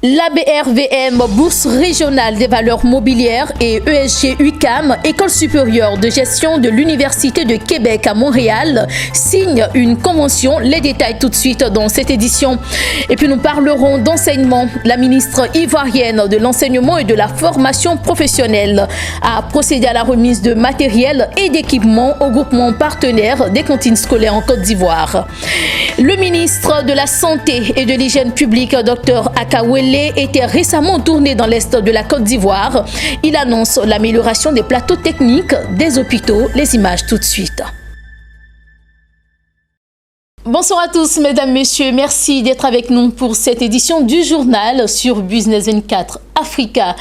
La BRVM, Bourse régionale des valeurs mobilières, et ESG UQAM, École supérieure de gestion de l'Université de Québec à Montréal, signent une convention. Les détails tout de suite dans cette édition. Et puis nous parlerons d'enseignement. La ministre ivoirienne de l'enseignement et de la formation professionnelle a procédé à la remise de matériel et d'équipements au groupement partenaire des cantines scolaires en Côte d'Ivoire. Le ministre de la Santé et de l'Hygiène publique, Dr Akawele, était récemment tourné dans l'est de la Côte d'Ivoire. Il annonce l'amélioration des plateaux techniques des hôpitaux. Les images tout de suite. Bonsoir à tous, mesdames, messieurs. Merci d'être avec nous pour cette édition du journal sur Business 24 Africa.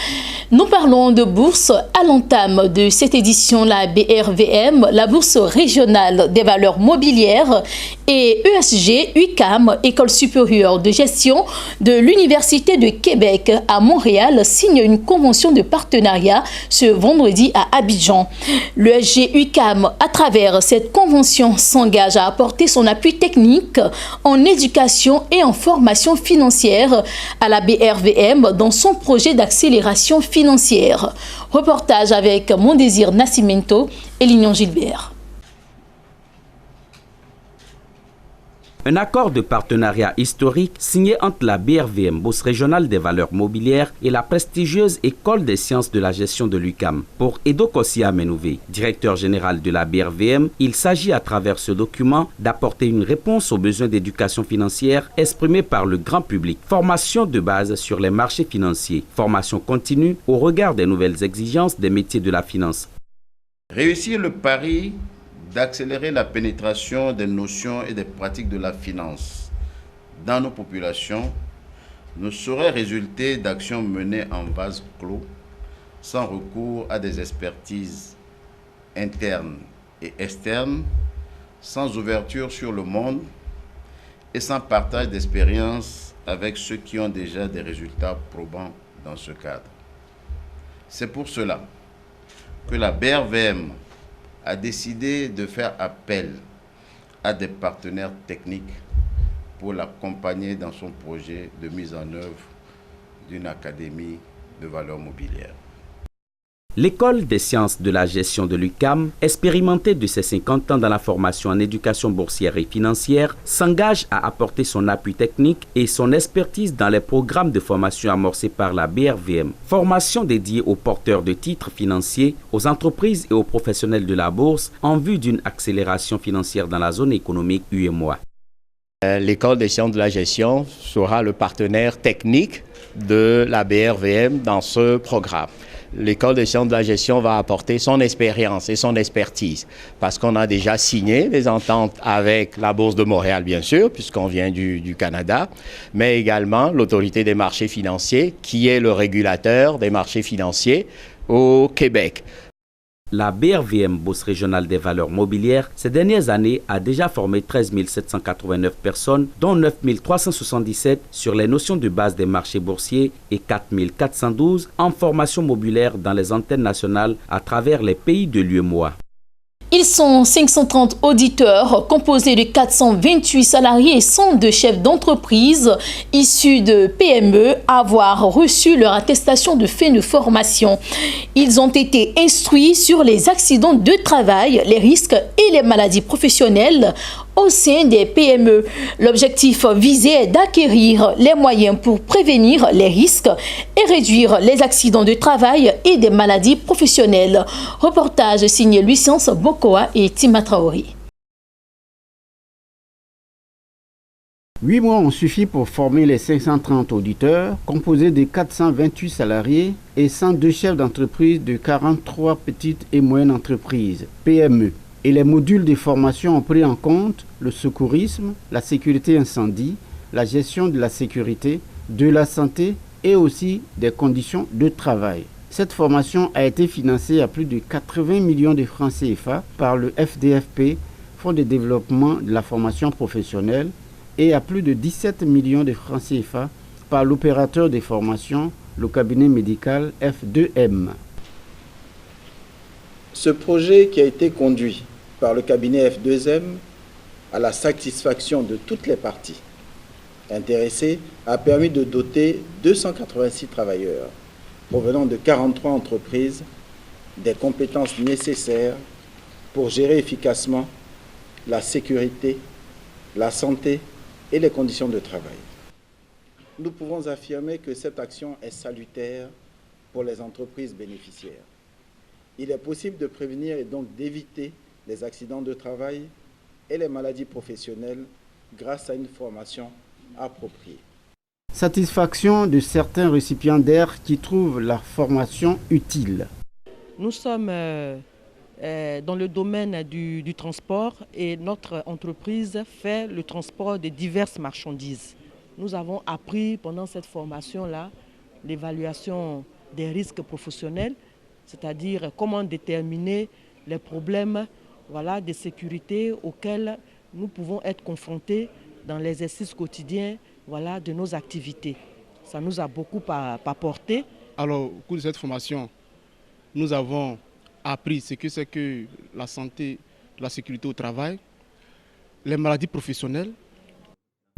Nous parlons de bourse à l'entame de cette édition, la BRVM, la bourse régionale des valeurs mobilières, et ESG UQAM, École supérieure de gestion de l'Université de Québec à Montréal, signe une convention de partenariat ce vendredi à Abidjan. L'ESG UQAM, à travers cette convention, s'engage à apporter son appui technique en éducation et en formation financière à la BRVM dans son projet d'accélération financière. Reportage avec Mondésir Nascimento et Lignon Gilbert. Un accord de partenariat historique signé entre la BRVM, Bourse régionale des valeurs mobilières, et la prestigieuse École des sciences de la gestion de l'UQAM. Pour Edo Kossia Menouvé, directeur général de la BRVM, il s'agit à travers ce document d'apporter une réponse aux besoins d'éducation financière exprimés par le grand public. Formation de base sur les marchés financiers, formation continue au regard des nouvelles exigences des métiers de la finance. Réussir le pari d'accélérer la pénétration des notions et des pratiques de la finance dans nos populations ne saurait résulter d'actions menées en vase clos, sans recours à des expertises internes et externes, sans ouverture sur le monde et sans partage d'expériences avec ceux qui ont déjà des résultats probants dans ce cadre. C'est pour cela que la BRVM a décidé de faire appel à des partenaires techniques pour l'accompagner dans son projet de mise en œuvre d'une académie de valeurs mobilières. L'École des sciences de la gestion de l'UQAM, expérimentée de ses 50 ans dans la formation en éducation boursière et financière, s'engage à apporter son appui technique et son expertise dans les programmes de formation amorcés par la BRVM. Formation dédiée aux porteurs de titres financiers, aux entreprises et aux professionnels de la bourse en vue d'une accélération financière dans la zone économique UEMOA. L'École des sciences de la gestion sera le partenaire technique de la BRVM dans ce programme. L'École des sciences de la gestion va apporter son expérience et son expertise parce qu'on a déjà signé des ententes avec la Bourse de Montréal, bien sûr, puisqu'on vient du Canada, mais également l'Autorité des marchés financiers, qui est le régulateur des marchés financiers au Québec. La BRVM, Bourse régionale des valeurs mobilières, ces dernières années a déjà formé 13 789 personnes, dont 9 377 sur les notions de base des marchés boursiers et 4 412 en formation mobilière dans les antennes nationales à travers les pays de l'UEMOA. Ils sont 530 auditeurs composés de 428 salariés et 102 chefs d'entreprise issus de PME à avoir reçu leur attestation de fin de formation. Ils ont été instruits sur les accidents de travail, les risques et les maladies professionnelles au sein des PME. L'objectif visé est d'acquérir les moyens pour prévenir les risques et réduire les accidents de travail et des maladies professionnelles. Reportage signé Lucience Bokoa et Tima Traoré. 8 mois ont suffi pour former les 530 auditeurs, composés de 428 salariés et 102 chefs d'entreprise de 43 petites et moyennes entreprises, PME. Et les modules de formation ont pris en compte le secourisme, la sécurité incendie, la gestion de la sécurité, de la santé et aussi des conditions de travail. Cette formation a été financée à plus de 80 millions de francs CFA par le FDFP, Fonds de développement de la formation professionnelle, et à plus de 17 millions de francs CFA par l'opérateur des formations, le cabinet médical F2M. Ce projet qui a été conduit par le cabinet F2M à la satisfaction de toutes les parties intéressés a permis de doter 286 travailleurs provenant de 43 entreprises des compétences nécessaires pour gérer efficacement la sécurité, la santé et les conditions de travail. Nous pouvons affirmer que cette action est salutaire pour les entreprises bénéficiaires. Il est possible de prévenir et donc d'éviter les accidents de travail et les maladies professionnelles grâce à une formation appropriée. Satisfaction de certains récipiendaires qui trouvent la formation utile. Nous sommes dans le domaine du transport et notre entreprise fait le transport de diverses marchandises. Nous avons appris pendant cette formation-là l'évaluation des risques professionnels, c'est-à-dire comment déterminer les problèmes de sécurité auxquels nous pouvons être confrontés dans l'exercice quotidien de nos activités. Ça nous a beaucoup apporté. Alors, au cours de cette formation, nous avons appris ce que c'est que la santé, la sécurité au travail, les maladies professionnelles.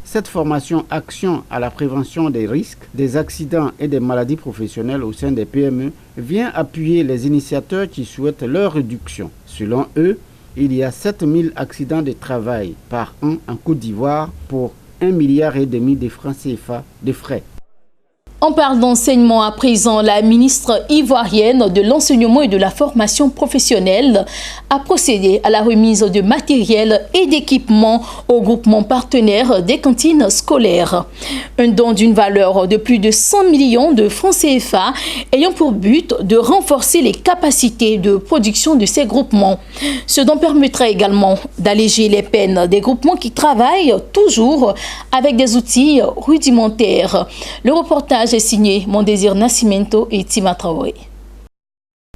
Cette formation Action à la prévention des risques, des accidents et des maladies professionnelles au sein des PME vient appuyer les initiateurs qui souhaitent leur réduction. Selon eux, il y a 7000 accidents de travail par an en Côte d'Ivoire pour 1,5 milliard de francs CFA de frais. On parle d'enseignement à présent. La ministre ivoirienne de l'enseignement et de la formation professionnelle a procédé à la remise de matériel et d'équipements au groupement partenaire des cantines scolaires. Un don d'une valeur de plus de 100 millions de francs CFA ayant pour but de renforcer les capacités de production de ces groupements. Ce don permettrait également d'alléger les peines des groupements qui travaillent toujours avec des outils rudimentaires. Le reportage est signé Mondésir Nascimento et Tima Traoré.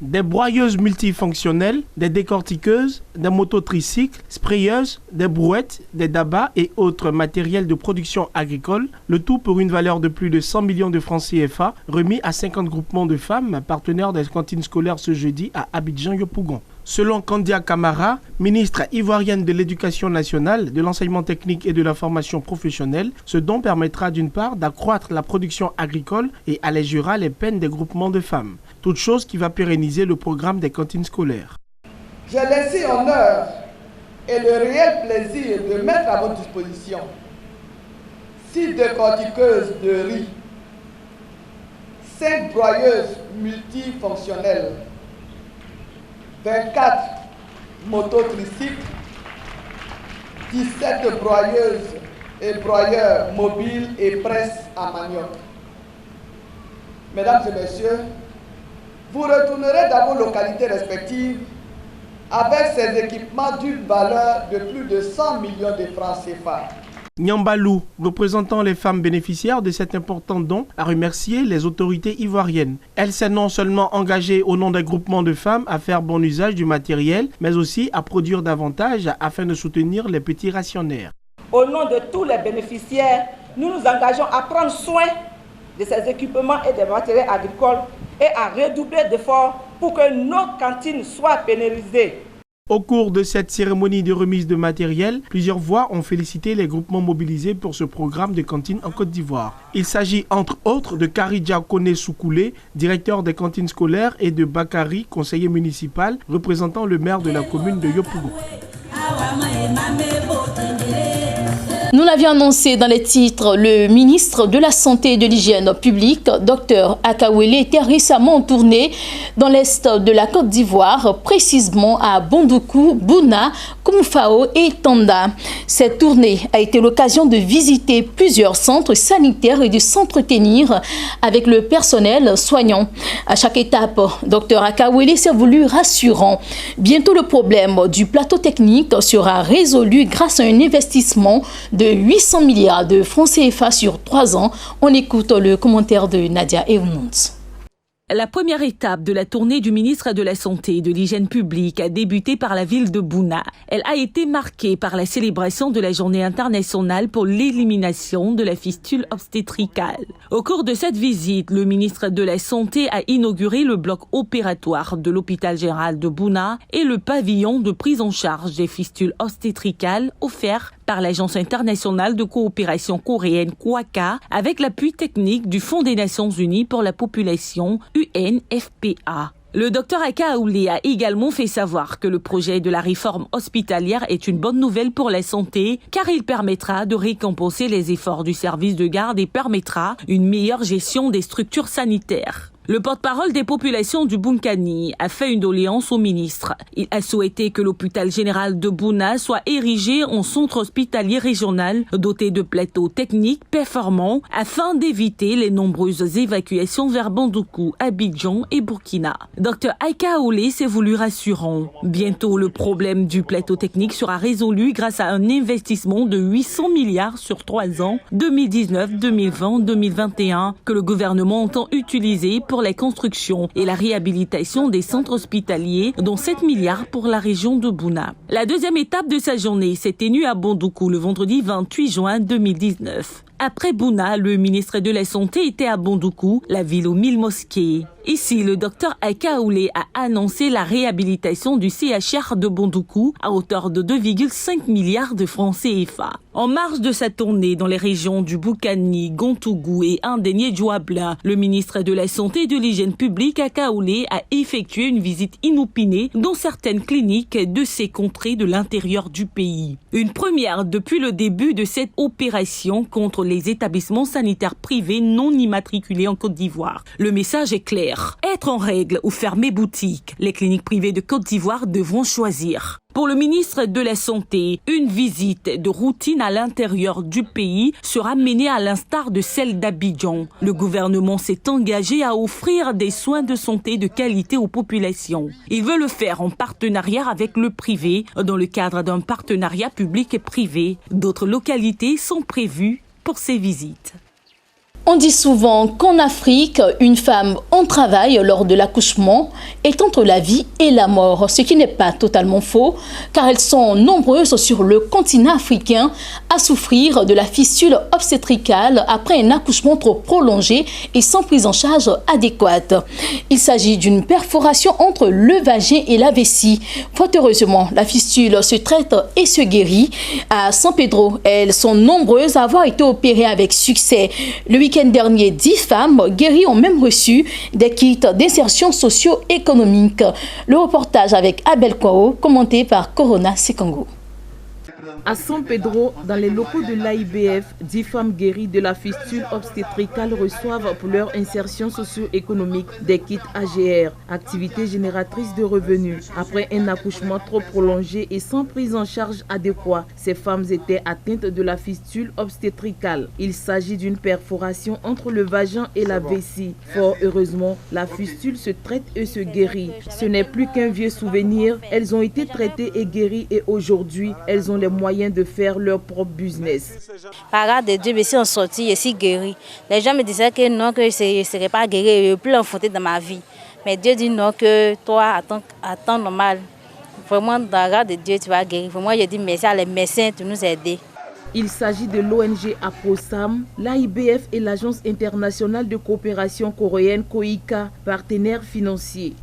Des broyeuses multifonctionnelles, des décortiqueuses, des mototricycles, sprayeuses, des brouettes, des dabas et autres matériels de production agricole, le tout pour une valeur de plus de 100 millions de francs CFA, remis à 50 groupements de femmes partenaires des cantines scolaires ce jeudi à Abidjan-Yopougon. Selon Kandia Camara, ministre ivoirienne de l'Éducation nationale, de l'enseignement technique et de la formation professionnelle, ce don permettra d'une part d'accroître la production agricole et allégera les peines des groupements de femmes. Toute chose qui va pérenniser le programme des cantines scolaires. J'ai laissé honneur et le réel plaisir de mettre à votre disposition 6 décortiqueuses de riz, 5 broyeuses multifonctionnelles, 24 mototricycles, 17 broyeuses et broyeurs mobiles et presse à manioc. Mesdames et messieurs, vous retournerez dans vos localités respectives avec ces équipements d'une valeur de plus de 100 millions de francs CFA. Nyambalou, représentant les femmes bénéficiaires de cet important don, a remercié les autorités ivoiriennes. Elle s'est non seulement engagée au nom des groupements de femmes à faire bon usage du matériel, mais aussi à produire davantage afin de soutenir les petits rationnaires. Au nom de tous les bénéficiaires, nous nous engageons à prendre soin de ces équipements et des matériels agricoles et à redoubler d'efforts pour que nos cantines soient pérennisées. Au cours de cette cérémonie de remise de matériel, plusieurs voix ont félicité les groupements mobilisés pour ce programme de cantines en Côte d'Ivoire. Il s'agit entre autres de Karidja Kone Soukoulé, directeur des cantines scolaires, et de Bakari, conseiller municipal, représentant le maire de la commune de Yopougon. Nous l'avions annoncé dans les titres, le ministre de la Santé et de l'Hygiène publique, Dr Akawele, était récemment en tournée dans l'est de la Côte d'Ivoire, précisément à Bondoukou, Bouna, Koumfao et Tanda. Cette tournée a été l'occasion de visiter plusieurs centres sanitaires et de s'entretenir avec le personnel soignant. À chaque étape, Dr Akawele s'est voulu rassurant. Bientôt, le problème du plateau technique sera résolu grâce à un investissement de 800 milliards de francs CFA sur 3 ans. On écoute le commentaire de Nadia Evmouns. La première étape de la tournée du ministre de la Santé et de l'Hygiène publique a débuté par la ville de Bouna. Elle a été marquée par la célébration de la Journée internationale pour l'élimination de la fistule obstétricale. Au cours de cette visite, le ministre de la Santé a inauguré le bloc opératoire de l'hôpital général de Bouna et le pavillon de prise en charge des fistules obstétricales offert par l'Agence internationale de coopération coréenne KOACA avec l'appui technique du Fonds des Nations Unies pour la population UNFPA. Le Dr Aka Aoulé a également fait savoir que le projet de la réforme hospitalière est une bonne nouvelle pour la santé car il permettra de récompenser les efforts du service de garde et permettra une meilleure gestion des structures sanitaires. Le porte-parole des populations du Bunkani a fait une doléance au ministre. Il a souhaité que l'hôpital général de Bouna soit érigé en centre hospitalier régional doté de plateaux techniques performants afin d'éviter les nombreuses évacuations vers Bandoukou, Abidjan et Burkina. Dr Aika Aoulé s'est voulu rassurant. Bientôt, le problème du plateau technique sera résolu grâce à un investissement de 800 milliards sur 3 ans, 2019, 2020, 2021, que le gouvernement entend utiliser pour la construction et la réhabilitation des centres hospitaliers, dont 7 milliards pour la région de Bouna. La deuxième étape de sa journée s'est tenue à Bandoukou le vendredi 28 juin 2019. Après Bouna, le ministre de la Santé était à Bandoukou, la ville aux 1000 mosquées. Ici, le docteur Aka Aoulé a annoncé la réhabilitation du CHR de Bandoukou à hauteur de 2,5 milliards de francs CFA. En marge de sa tournée dans les régions du Boukani, Gontougou et Indénié-Djouabla, le ministre de la Santé et de l'Hygiène publique, Aka Aoulé, a effectué une visite inopinée dans certaines cliniques de ces contrées de l'intérieur du pays. Une première depuis le début de cette opération contre les établissements sanitaires privés non immatriculés en Côte d'Ivoire. Le message est clair. Être en règle ou fermer boutique, les cliniques privées de Côte d'Ivoire devront choisir. Pour le ministre de la Santé, une visite de routine à l'intérieur du pays sera menée à l'instar de celle d'Abidjan. Le gouvernement s'est engagé à offrir des soins de santé de qualité aux populations. Il veut le faire en partenariat avec le privé, dans le cadre d'un partenariat public et privé. D'autres localités sont prévues pour ces visites. On dit souvent qu'en Afrique, une femme en travail lors de l'accouchement est entre la vie et la mort, ce qui n'est pas totalement faux, car elles sont nombreuses sur le continent africain à souffrir de la fistule obstétricale après un accouchement trop prolongé et sans prise en charge adéquate. Il s'agit d'une perforation entre le vagin et la vessie. Fort heureusement, la fistule se traite et se guérit. À San Pedro, elles sont nombreuses à avoir été opérées avec succès. Le week-end dernier, 10 femmes guéries ont même reçu des kits d'insertion socio-économique. Le reportage avec Abel Kwao, commenté par Corona Sekongo. À San Pedro, dans les locaux de l'AIBF, 10 femmes guéries de la fistule obstétricale reçoivent pour leur insertion socio-économique des kits AGR, activité génératrice de revenus. Après un accouchement trop prolongé et sans prise en charge adéquate, ces femmes étaient atteintes de la fistule obstétricale. Il s'agit d'une perforation entre le vagin et la vessie. Fort heureusement, la fistule se traite et se guérit. Ce n'est plus qu'un vieux souvenir. Elles ont été traitées et guéries et aujourd'hui, elles ont les moyens de faire leur propre business. Par grâce de Dieu, je suis sortie, je suis guérie. Les gens me disaient que non, que je ne serais pas guérie, je ne plus enfanter dans ma vie. Mais Dieu dit non, que toi, à temps normal, vraiment, dans la grâce de Dieu, tu vas guérir. Vraiment, je dis merci à les médecins de nous aider. Il s'agit de l'ONG APOSAM, l'AIBF et l'Agence internationale de coopération coréenne KOICA, partenaires financiers.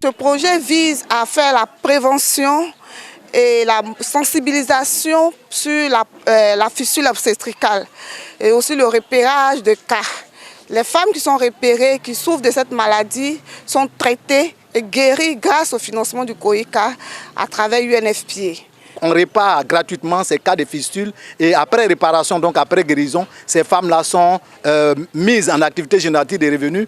Ce projet vise à faire la prévention et la sensibilisation sur la fistule obstétricale et aussi le repérage de cas. Les femmes qui sont repérées, qui souffrent de cette maladie, sont traitées et guéries grâce au financement du KOICA à travers UNFPA. On répare gratuitement ces cas de fistule et après réparation, donc après guérison, ces femmes-là sont mises en activité génératrice de revenus.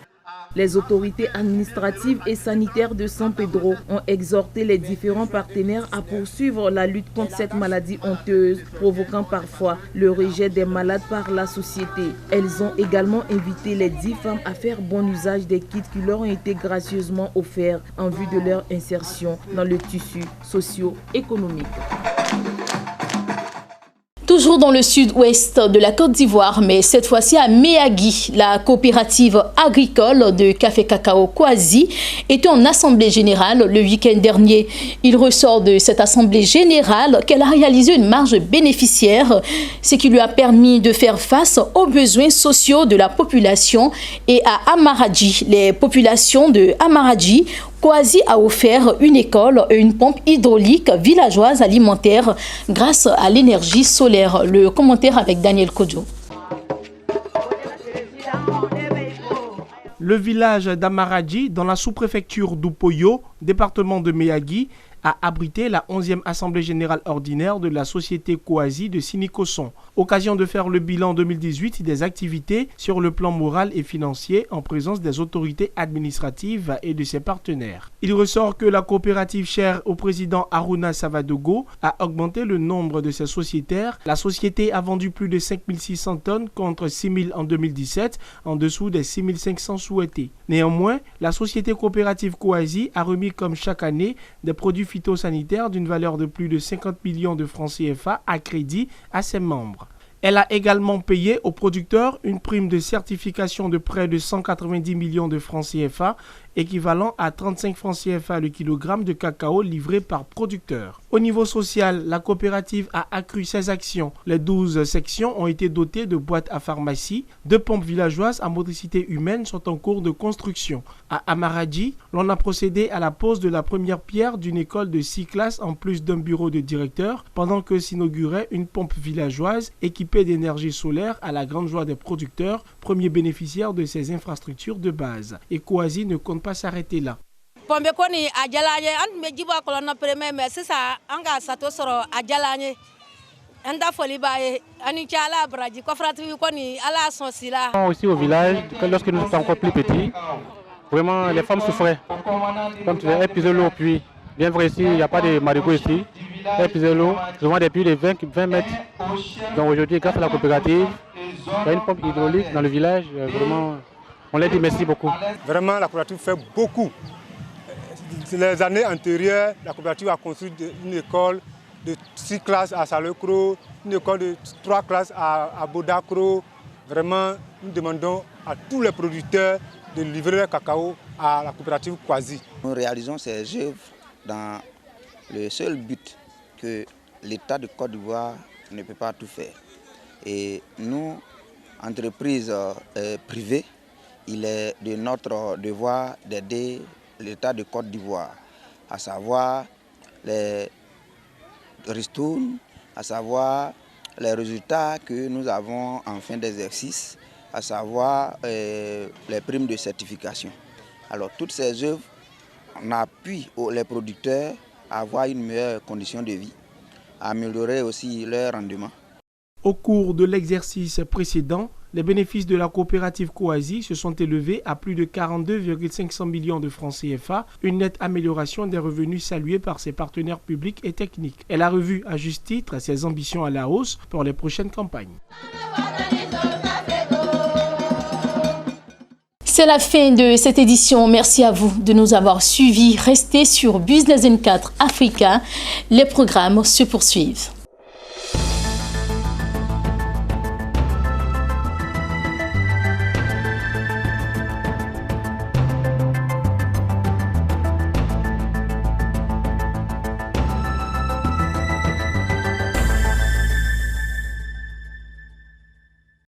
Les autorités administratives et sanitaires de San Pedro ont exhorté les différents partenaires à poursuivre la lutte contre cette maladie honteuse, provoquant parfois le rejet des malades par la société. Elles ont également invité les 10 femmes à faire bon usage des kits qui leur ont été gracieusement offerts en vue de leur insertion dans le tissu socio-économique. Toujours dans le sud-ouest de la Côte d'Ivoire, mais cette fois-ci à Méagui, la coopérative agricole de café cacao Kwasi était en assemblée générale le week-end dernier. Il ressort de cette assemblée générale qu'elle a réalisé une marge bénéficiaire, ce qui lui a permis de faire face aux besoins sociaux de la population. Et à Amaradji, les populations de Amaradji, Kwasi a offert une école et une pompe hydraulique villageoise alimentaire grâce à l'énergie solaire. Le commentaire avec Daniel Kodjo. Le village d'Amaradji, dans la sous-préfecture d'Upoyo, département de Méagui, a abrité la 11e Assemblée générale ordinaire de la société Kwasi de Sinikosson. Occasion de faire le bilan 2018 des activités sur le plan moral et financier en présence des autorités administratives et de ses partenaires. Il ressort que la coopérative chère au président Aruna Savadogo a augmenté le nombre de ses sociétaires. La société a vendu plus de 5600 tonnes contre 6000 en 2017, en dessous des 6500 souhaités. Néanmoins, la société coopérative Kwasi a remis comme chaque année des produits phytosanitaires d'une valeur de plus de 50 millions de francs CFA à crédit à ses membres. Elle a également payé aux producteurs une prime de certification de près de 190 millions de francs CFA, équivalent à 35 francs CFA le kilogramme de cacao livré par producteur. Au niveau social, la coopérative a accru ses actions. Les 12 sections ont été dotées de boîtes à pharmacie. 2 pompes villageoises à motricité humaine sont en cours de construction. À Amaradji, l'on a procédé à la pose de la première pierre d'une école de 6 classes en plus d'un bureau de directeur, pendant que s'inaugurait une pompe villageoise équipée d'énergie solaire à la grande joie des producteurs, premiers bénéficiaires de ces infrastructures de base. Et Kwasi ne compte pas s'arrêter là. Aussi au village, lorsque nous étions encore plus petits, vraiment les femmes souffraient. Comme tu veux, épuiser l'eau, puis bien vrai ici, il n'y a pas de marigots ici. Épuiser l'eau, souvent des puits de 20 mètres. Donc aujourd'hui, grâce à la coopérative, il y a une pompe hydraulique dans le village. Vraiment, on leur dit merci beaucoup. Vraiment, la coopérative fait beaucoup. Les années antérieures, la coopérative a construit une école de 6 classes à Salekro, une école de 3 classes à Bodakro. Vraiment, nous demandons à tous les producteurs de livrer le cacao à la coopérative Kwasi. Nous réalisons ces œuvres dans le seul but que l'État de Côte d'Ivoire ne peut pas tout faire. Et nous, entreprises privées, il est de notre devoir d'aider l'État de Côte d'Ivoire, à savoir les ristournes, à savoir les résultats que nous avons en fin d'exercice, à savoir les primes de certification. Alors toutes ces œuvres, on appuie les producteurs à avoir une meilleure condition de vie, à améliorer aussi leur rendement. Au cours de l'exercice précédent, les bénéfices de la coopérative Kwasi se sont élevés à plus de 42,500 millions de francs CFA, une nette amélioration des revenus saluée par ses partenaires publics et techniques. Elle a revu à juste titre ses ambitions à la hausse pour les prochaines campagnes. C'est la fin de cette édition. Merci à vous de nous avoir suivis. Restez sur Business N4 Africa. Les programmes se poursuivent.